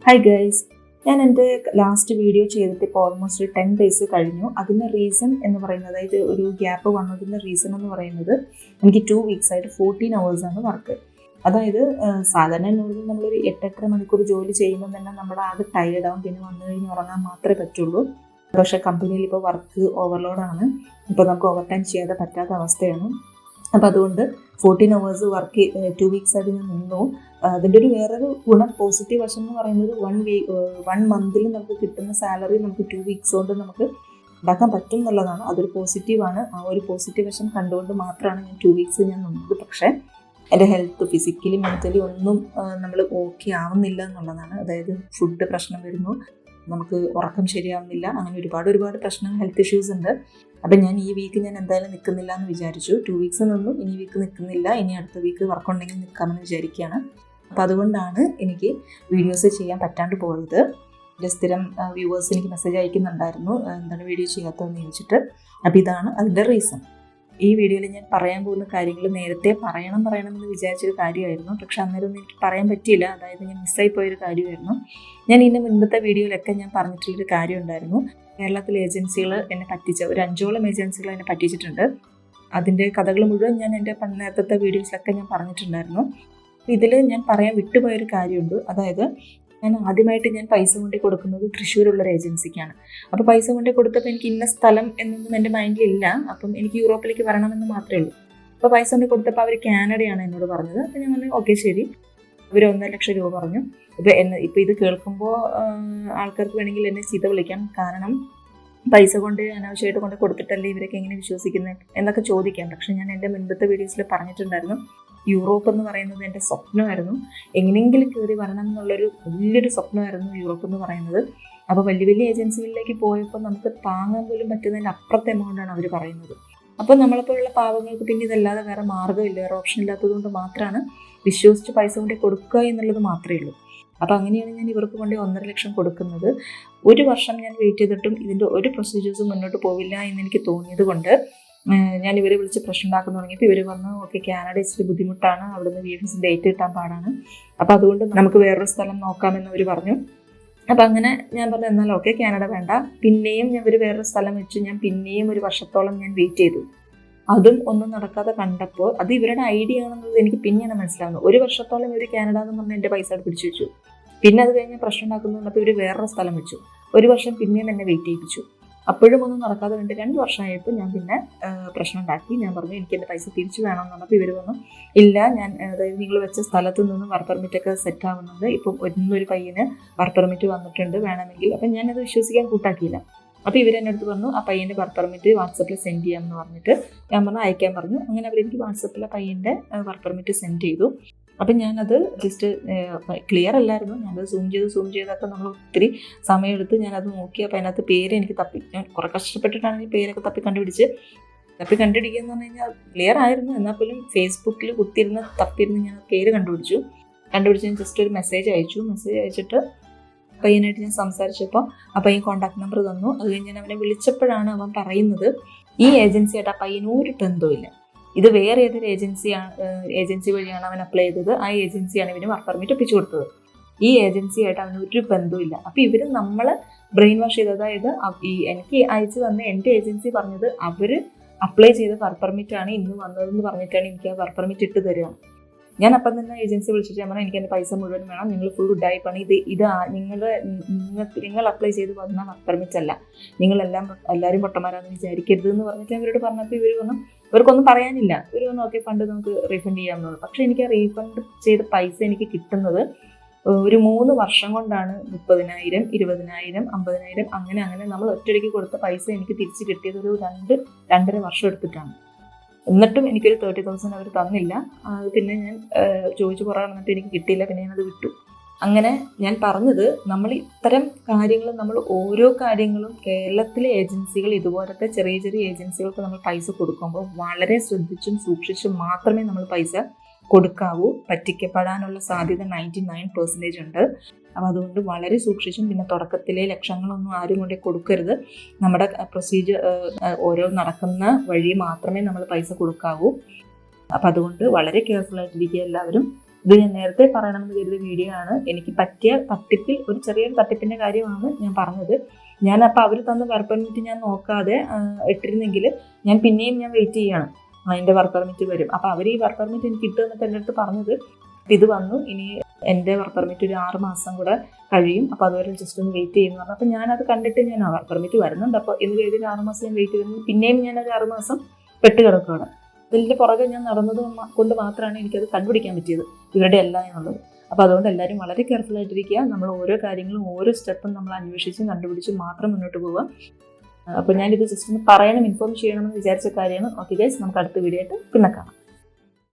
Hi guys, ഞാൻ എൻ്റെ last video ചെയ്തിട്ട് ഇപ്പോൾ ഓൾമോസ്റ്റ് 10 ഡേയ്സ് കഴിഞ്ഞു. അതിൻ്റെ റീസൺ എന്ന് പറയുന്നത്, അതായത് ഒരു ഗ്യാപ്പ് വന്നതിൻ്റെ റീസൺ എന്ന് പറയുന്നത്, എനിക്ക് 2 വീക്സ് ആയിട്ട് 14 hours വർക്ക്. അതായത് സാധാരണ നോർമൽ നമ്മളൊരു 8-8.5 മണിക്കൂർ ജോലി ചെയ്യുമ്പോൾ തന്നെ നമ്മുടെ ആകെ ടയേർഡാവും, പിന്നെ വന്നു കഴിഞ്ഞ് ഉറങ്ങാൻ മാത്രമേ പറ്റുള്ളൂ. പക്ഷേ കമ്പനിയിൽ ഇപ്പോൾ വർക്ക് ഓവർലോഡാണ്, ഇപ്പോൾ നമുക്ക് ഓവർ ടൈം ചെയ്യാതെ പറ്റാത്ത അവസ്ഥയാണ്. അപ്പോൾ അതുകൊണ്ട് 14 hours വർക്ക് 2 വീക്സ് ആയിട്ട് ഞാൻ നിന്നു. അതിൻ്റെ ഒരു വേറൊരു പോസിറ്റീവ് വശം എന്ന് പറയുന്നത് 1 മന്തിൽ നമുക്ക് കിട്ടുന്ന സാലറി നമുക്ക് 2 വീക്സ് കൊണ്ട് നമുക്ക് ഉണ്ടാക്കാൻ പറ്റും എന്നുള്ളതാണ്. അതൊരു പോസിറ്റീവാണ്. ആ ഒരു പോസിറ്റീവ് വശം കണ്ടുകൊണ്ട് മാത്രമാണ് ഞാൻ 2 വീക്സ് ഞാൻ നിന്നത്. പക്ഷേ എൻ്റെ ഹെൽത്ത് ഫിസിക്കലി മെൻ്റലി ഒന്നും നമ്മൾ ഓക്കെ ആവുന്നില്ല എന്നുള്ളതാണ്. അതായത് ഫുഡ് പ്രശ്നം വരുന്നു, നമുക്ക് ഉറക്കം ശരിയാവുന്നില്ല, അങ്ങനെ ഒരുപാട് പ്രശ്നങ്ങൾ, ഹെൽത്ത് ഇഷ്യൂസ് ഉണ്ട്. അപ്പം ഞാൻ ഈ വീക്ക് ഞാൻ എന്തായാലും നിൽക്കുന്നില്ല എന്ന് വിചാരിച്ചു. 2 വീക്സ് നിന്നു, ഇനി വീക്ക് നിൽക്കുന്നില്ല, ഇനി അടുത്ത വീക്ക് വർക്കുണ്ടെങ്കിൽ നിൽക്കാമെന്ന് വിചാരിക്കുകയാണ്. അപ്പോൾ അതുകൊണ്ടാണ് എനിക്ക് വീഡിയോസ് ചെയ്യാൻ പറ്റാണ്ട് പോയത്. എൻ്റെ സ്ഥിരം വ്യൂവേഴ്സ് എനിക്ക് മെസ്സേജ് അയക്കുന്നുണ്ടായിരുന്നു, എന്താണ് വീഡിയോ ചെയ്യാത്തതെന്ന് ചോദിച്ചിട്ട്. അപ്പോൾ ഇതാണ് അതിൻ്റെ റീസൺ. ഈ വീഡിയോയിൽ ഞാൻ പറയാൻ പോകുന്ന കാര്യങ്ങൾ നേരത്തെ പറയണമെന്ന് വിചാരിച്ചൊരു കാര്യമായിരുന്നു, പക്ഷെ അന്നേരം എനിക്ക് പറയാൻ പറ്റിയില്ല. അതായത് ഞാൻ മിസ്സായി പോയൊരു കാര്യമായിരുന്നു. ഞാൻ ഇതിൻ്റെ മുൻപത്തെ വീഡിയോയിലൊക്കെ ഞാൻ പറഞ്ഞിട്ടുള്ളൊരു കാര്യം ഉണ്ടായിരുന്നു. കേരളത്തിലെ ഏജൻസികൾ എന്നെ പറ്റിച്ച ഒരു 5ഓളം ഏജൻസികൾ എന്നെ പറ്റിച്ചിട്ടുണ്ട്. അതിൻ്റെ കഥകൾ മുഴുവൻ ഞാൻ എൻ്റെ നേരത്തെ വീഡിയോസിലൊക്കെ ഞാൻ പറഞ്ഞിട്ടുണ്ടായിരുന്നു. ഇതിൽ ഞാൻ പറയാൻ വിട്ടുപോയൊരു കാര്യമുണ്ട്. അതായത് ഞാൻ ആദ്യമായിട്ട് ഞാൻ പൈസ കൊണ്ടു കൊടുക്കുന്നത് തൃശ്ശൂരുള്ളൊരു ഏജൻസിക്കാണ്. അപ്പോൾ പൈസ കൊണ്ടു കൊടുത്തപ്പോൾ എനിക്ക് ഇന്ന സ്ഥലം എന്നൊന്നും എൻ്റെ മൈൻഡിലില്ല. അപ്പം എനിക്ക് യൂറോപ്പിലേക്ക് വരണമെന്ന് മാത്രമേ ഉള്ളൂ. അപ്പോൾ പൈസ കൊണ്ട് കൊടുത്തപ്പോൾ അവർ കാനഡയാണ് എന്നോട് പറഞ്ഞത്. അപ്പോൾ ഞാൻ പറഞ്ഞു ഓക്കെ ശരി. അവർ 1.5 ലക്ഷം രൂപ പറഞ്ഞു. ഇപ്പോൾ ഇത് കേൾക്കുമ്പോൾ ആൾക്കാർക്ക് വേണമെങ്കിൽ എന്നെ ചീത്ത വിളിക്കാം. കാരണം പൈസ കൊണ്ട് അനാവശ്യമായിട്ട് കൊണ്ട് കൊടുത്തിട്ടല്ലേ ഇവരൊക്കെ എങ്ങനെ വിശ്വസിക്കുന്നത് എന്നൊക്കെ ചോദിക്കാം. പക്ഷേ ഞാൻ എൻ്റെ മുൻപത്തെ വീഡിയോസിൽ പറഞ്ഞിട്ടുണ്ടായിരുന്നു, യൂറോപ്പ് എന്ന് പറയുന്നത് എൻ്റെ സ്വപ്നമായിരുന്നു. എങ്ങനെയെങ്കിലും കയറി വരണം എന്നുള്ളൊരു വലിയൊരു സ്വപ്നമായിരുന്നു യൂറോപ്പ് എന്ന് പറയുന്നത്. അപ്പോൾ വലിയ ഏജൻസികളിലേക്ക് പോയപ്പോൾ നമുക്ക് താങ്ങാൻ പോലും പറ്റുന്നതിൻ്റെ അപ്പുറത്തെ എമൗണ്ടാണ് അവർ പറയുന്നത്. അപ്പോൾ നമ്മളെപ്പോലുള്ള പാവങ്ങൾക്ക് പിന്നെ ഇതല്ലാതെ വേറെ മാർഗ്ഗമില്ല, വേറെ ഓപ്ഷൻ ഇല്ലാത്തതുകൊണ്ട് മാത്രമാണ് വിശ്വസിച്ച് പൈസ കൊണ്ട് കൊടുക്കുക എന്നുള്ളത് മാത്രമേ ഉള്ളൂ. അപ്പോൾ അങ്ങനെയാണ് ഞാൻ ഇവർക്ക് കൊണ്ട് 1.5 ലക്ഷം കൊടുക്കുന്നത്. 1 വർഷം ഞാൻ വെയിറ്റ് ചെയ്തിട്ടും ഇതിൻ്റെ ഒരു പ്രൊസീജിയേഴ്സും മുന്നോട്ട് പോവില്ല എന്നെനിക്ക് തോന്നിയത് കൊണ്ട് ഞാൻ ഇവരെ വിളിച്ച് പ്രശ്നം ഉണ്ടാക്കാൻ തുടങ്ങിയപ്പോൾ ഇവർ പറഞ്ഞു ഓക്കെ കാനഡ ഇച്ചിരി ബുദ്ധിമുട്ടാണ്, അവിടുന്ന് വീഡിയോസ് ഡേറ്റ് കിട്ടാൻ പാടാണ്, അപ്പോൾ അതുകൊണ്ട് നമുക്ക് വേറൊരു സ്ഥലം നോക്കാമെന്ന് അവർ പറഞ്ഞു. അപ്പോൾ അങ്ങനെ ഞാൻ പറഞ്ഞു എന്നാൽ ഓക്കെ കാനഡ വേണ്ട. പിന്നെയും ഞാൻ വേറൊരു സ്ഥലം വെച്ച് ഞാൻ പിന്നെയും 1 വർഷത്തോളം ഞാൻ വെയിറ്റ് ചെയ്തു. അതും ഒന്നും നടക്കാതെ കണ്ടപ്പോൾ അത് ഇവരുടെ ഐഡിയ ആണെന്നത് എനിക്ക് പിന്നെയാണ് മനസ്സിലാവുന്നത്. 1 വർഷത്തോളം ഇവർ കാനഡ എന്ന് പറഞ്ഞാൽ എൻ്റെ പൈസ പിടിച്ചു വെച്ചു. പിന്നെ അത് കഴിഞ്ഞ് പ്രശ്നം ഉണ്ടാക്കുന്നുണ്ടപ്പോൾ ഇവർ വേറൊരു സ്ഥലം വെച്ചു. 1 വർഷം പിന്നെയും എന്നെ വെയിറ്റ് ചെയ്യിപ്പിച്ചു. അപ്പോഴും ഒന്നും നടക്കാതെ കണ്ട് 2 വർഷമായപ്പോൾ ഞാൻ പിന്നെ പ്രശ്നം ഉണ്ടാക്കി. ഞാൻ പറഞ്ഞു എനിക്ക് എൻ്റെ പൈസ തിരിച്ചു വേണമെന്ന് പറഞ്ഞപ്പോൾ ഇവർ പറഞ്ഞു ഇല്ല, ഞാൻ അതായത് നിങ്ങൾ വെച്ച സ്ഥലത്ത് നിന്ന് വർക്ക് പെർമിറ്റൊക്കെ സെറ്റ് ആവുന്നുണ്ട്, ഇപ്പം ഒരു പയ്യന് വർക്ക് പെർമിറ്റ് വന്നിട്ടുണ്ട് വേണമെങ്കിൽ. അപ്പം ഞാനത് വിശ്വസിക്കാൻ കൂട്ടാക്കിയില്ല. അപ്പോൾ ഇവരെൻ്റെ അടുത്ത് പറഞ്ഞു ആ പയ്യൻ്റെ വർക്ക് പെർമിറ്റ് വാട്സപ്പിൽ സെൻഡ് ചെയ്യാമെന്ന് പറഞ്ഞിട്ട് ഞാൻ പറഞ്ഞു അയക്കാൻ പറഞ്ഞു. അങ്ങനെ അവരെനിക്ക് വാട്സപ്പിൽ പയ്യൻ്റെ വർക്ക് പെർമിറ്റ് സെൻഡ് ചെയ്തു. അപ്പം ഞാനത് ജസ്റ്റ് ക്ലിയർ അല്ലായിരുന്നു, ഞാനത് സൂം ചെയ്തൊക്കെ നമ്മൾ ഒത്തിരി സമയമെടുത്ത് ഞാനത് നോക്കി. അപ്പോൾ അതിനകത്ത് പേര് എനിക്ക് ഞാൻ കുറേ കഷ്ടപ്പെട്ടിട്ടാണ് ഈ പേരൊക്കെ തപ്പി കണ്ടുപിടിക്കുക എന്ന് പറഞ്ഞു കഴിഞ്ഞാൽ ക്ലിയർ ആയിരുന്നു. എന്നാൽ പോലും ഫേസ്ബുക്കിൽ തപ്പിയിരുന്ന് ഞാൻ പേര് കണ്ടുപിടിച്ച് ഞാൻ ജസ്റ്റ് ഒരു മെസ്സേജ് അയച്ചിട്ട് പയ്യനായിട്ട് ഞാൻ സംസാരിച്ചപ്പോൾ ആ പയ്യൻ കോൺടാക്ട് നമ്പർ തന്നു. അത് കഴിഞ്ഞ് ഞാൻ അവനെ വിളിച്ചപ്പോഴാണ് അവൻ പറയുന്നത് ഈ ഏജൻസിയായിട്ട് ആ പയ്യന് ഒരു ബന്ധവുമില്ല, ഇത് വേറെ ഏതൊരു ഏജൻസി വഴിയാണ് അവൻ അപ്ലൈ ചെയ്തത്, ആ ഏജൻസിയാണ് ഇവന് വർക്ക് പെർമിറ്റ് ഒപ്പിച്ചു കൊടുത്തത്, ഈ ഏജൻസിയായിട്ട് അവന് ഒരു ബന്ധവുമില്ല. അപ്പോൾ ഇവർ നമ്മളെ ബ്രെയിൻ വാഷ് ചെയ്ത്, അതായത് എനിക്ക് അയച്ചു തന്ന എൻ്റെ ഏജൻസി പറഞ്ഞത് അവർ അപ്ലൈ ചെയ്ത വർക്ക് പെർമിറ്റാണ് ഇന്ന് വന്നതെന്ന് പറഞ്ഞിട്ടാണ് എനിക്ക് ആ വർക്ക് പെർമിറ്റ് ഇട്ട് തരിക. ഞാൻ അപ്പം തന്നെ ഏജൻസി വിളിച്ചിട്ട് ഞാൻ പറഞ്ഞു എനിക്ക് എൻ്റെ പൈസ മുഴുവൻ വേണം, നിങ്ങൾ ഫുൾ ഉഡായിപ്പാണ്, ഇത് നിങ്ങൾ അപ്ലൈ ചെയ്ത് വന്ന വർക്ക് പെർമിറ്റ് അല്ല, എല്ലാവരും പൊട്ടന്മാരാണെന്ന് വിചാരിക്കരുത് എന്ന് പറഞ്ഞിട്ട് അവരോട് പറഞ്ഞപ്പോൾ ഇവർ പറഞ്ഞു ഇവർക്കൊന്നും പറയാനില്ല. ഇവർ പറഞ്ഞു ഓക്കെ ഫണ്ട് നമുക്ക് റീഫണ്ട് ചെയ്യാമെന്നുള്ളത്. പക്ഷേ എനിക്ക് ആ റീഫണ്ട് ചെയ്ത പൈസ എനിക്ക് കിട്ടുന്നത് ഒരു 3 വർഷം കൊണ്ടാണ്. 30,000, 20,000, 50,000 അങ്ങനെ നമ്മൾ ഒറ്റയടിക്ക് കൊടുത്ത പൈസ എനിക്ക് തിരിച്ച് കിട്ടിയത് ഒരു 2-2.5 വർഷം എടുത്തിട്ടാണ്. എന്നിട്ടും എനിക്കൊരു 30,000 അവർ തന്നില്ല. പിന്നെ ഞാൻ ചോദിച്ചു കുറേ എന്നിട്ട് എനിക്ക് കിട്ടിയില്ല, പിന്നെ ഞാനത് വിട്ടു. അങ്ങനെ ഞാൻ പറഞ്ഞത് നമ്മൾ ഇത്തരം കാര്യങ്ങൾ നമ്മൾ ഓരോ കാര്യങ്ങളും കേരളത്തിലെ ഏജൻസികൾ ഇതുപോലത്തെ ചെറിയ ഏജൻസികൾക്ക് നമ്മൾ പൈസ കൊടുക്കുമ്പോൾ വളരെ ശ്രദ്ധിച്ചും സൂക്ഷിച്ചും മാത്രമേ നമ്മൾ പൈസ കൊടുക്കാവൂ. പറ്റിക്കപ്പെടാനുള്ള സാധ്യത 99% ഉണ്ട്. അപ്പോൾ അതുകൊണ്ട് വളരെ സൂക്ഷിച്ചും, പിന്നെ തുടക്കത്തിലെ ലക്ഷങ്ങളൊന്നും ആരും കൊണ്ട് കൊടുക്കരുത്. നമ്മുടെ പ്രൊസീജിയർ ഓരോ നടക്കുന്ന വഴി മാത്രമേ നമ്മൾ പൈസ കൊടുക്കാവൂ. അപ്പോൾ അതുകൊണ്ട് വളരെ കെയർഫുള്ളായിട്ടിരിക്കുക എല്ലാവരും. ഇത് ഞാൻ നേരത്തെ പറയണമെന്ന് കരുതിയ വീഡിയോ ആണ്. എനിക്ക് പറ്റിയ തട്ടിപ്പിൽ ഒരു ചെറിയൊരു തട്ടിപ്പിൻ്റെ കാര്യമാണ് ഞാൻ പറഞ്ഞത്. ഞാൻ അപ്പോൾ അവർ തന്ന വർക്ക് പെർമിറ്റ് ഞാൻ നോക്കാതെ ഇട്ടിരുന്നെങ്കിൽ ഞാൻ പിന്നെയും ഞാൻ വെയിറ്റ് ചെയ്യാണ്, എൻ്റെ വർക്ക് പെർമിറ്റ് വരും. അപ്പോൾ അവർ ഈ വർക്ക് പെർമിറ്റ് എനിക്ക് ഇട്ട് തന്നിട്ട് എൻ്റെ അടുത്ത് പറഞ്ഞത് ഇത് വന്നു, ഇനി എൻ്റെ വർക്ക് പെർമിറ്റ് ഒരു 6 മാസം കൂടെ കഴിയും, അപ്പോൾ അതുവരെ ജസ്റ്റ് ഒന്ന് വെയിറ്റ് ചെയ്യുന്നു പറഞ്ഞു. അപ്പോൾ ഞാനത് കണ്ടിട്ട് ഞാൻ വർക്ക് പെർമിറ്റ് വരുന്നുണ്ട്, അപ്പോൾ എന്ന് കരുതി 6 മാസം ഞാൻ വെയിറ്റ് ചെയ്തിരുന്നു. പിന്നെയും ഞാനൊരു 6 മാസം പെട്ട് കിടക്കുകയാണ്. അതിൻ്റെ പുറകെ ഞാൻ നടന്നത് കൊണ്ട് മാത്രമാണ് എനിക്കത് കണ്ടുപിടിക്കാൻ പറ്റിയത് ഇവരുടെ എല്ലാം എന്നുള്ളത്. അപ്പോൾ അതുകൊണ്ട് എല്ലാവരും വളരെ കെയർഫുൾ ആയിട്ടിരിക്കുക. നമ്മൾ ഓരോ കാര്യങ്ങളും ഓരോ സ്റ്റെപ്പും നമ്മൾ അന്വേഷിച്ചും കണ്ടുപിടിച്ചും മാത്രം മുന്നോട്ട് പോവുക. അപ്പോൾ ഞാനിത് ജസ്റ്റ് ഒന്ന് പറയണം, ഇൻഫോം ചെയ്യണമെന്ന് വിചാരിച്ച കാര്യമാണ്. ഓക്കെ ഗൈസ്, നമുക്ക് അടുത്ത വീഡിയോ ആയിട്ട് പിന്നെ കാണാം.